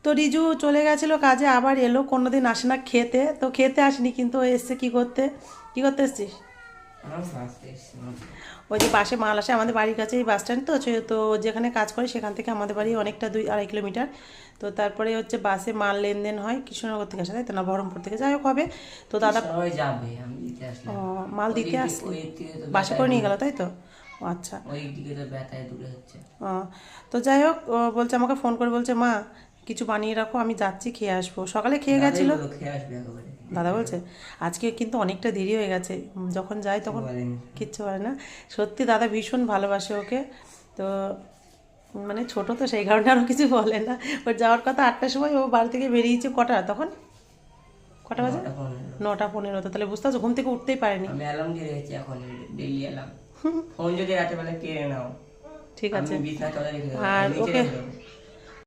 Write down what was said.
তো রিজু চলে গেছিলো কাজে, আবার এলো, কোনোদিন আসে না খেতে, তো খেতে আসেনি কিন্তু ও এসছে কী করতে এসছিস? ওই যে পাশে মাল আসে, আমাদের বাড়ির কাছে এই বাস স্ট্যান্ড, তো যেখানে কাজ করে সেখান থেকে আমাদের বাড়ি অনেকটা 2-2.5 কিলোমিটার। তো তারপরে হচ্ছে বাসে মাল লেনদেন হয় কৃষ্ণনগর থেকে আসে, তাই তো, না বহরমপুর থেকে, যাই হোক হবে। তো দাদা সবাই যাবে, আমি দিতে ও, আসলাম। মাল ওই দিতে দিক দিয়ে, আসলি, ওই দিক থেকে তো বাসে ব্যথায় করে নিয়ে দূরে, গেল তাই তো? ও আচ্ছা। ওই দিকে তো ব্যথায় দূরে হচ্ছে। ও, তো যাই হোক, ও বলছে, আমাকে ফোন করে বলছে, মা কিছু বানিয়ে রাখো, আমি যাচ্ছি, খেয়ে আসবো। সকালে খেয়ে দাদাই গেছিলো। বলো খেয়ে আসবে একেবারে। দাদা বলছে আজকে কিন্তু অনেকটা দেরি হয়ে গেছে, যখন যাই কিছু তখন বলেনি। কিচ্ছু বলে না। সত্যি দাদা ভীষণ ভালোবাসে ওকে। তো মানে ছোট তো, সেই কারণে আরও কিছু বলে না। ওর যাওয়ার কথা 8টার সময়, ও বাড়ি থেকে বেরিয়েছে কটা তখন, কটা বাজে? 9টা 15। 9টা 15, তো তাহলে বুঝতে পারছো ঘুম থেকে উঠতেই পারেনি। আমি অ্যালার্ম দিয়ে রেখেছি এখন, ডেইলি অ্যালার্ম। ফোন যদি রাতে বেলা কেড়ে নাও, ঠিক আমি আছে। বিছানা তলায় রেখে দেবো, আর নিচে ওকে রেখে দেবো।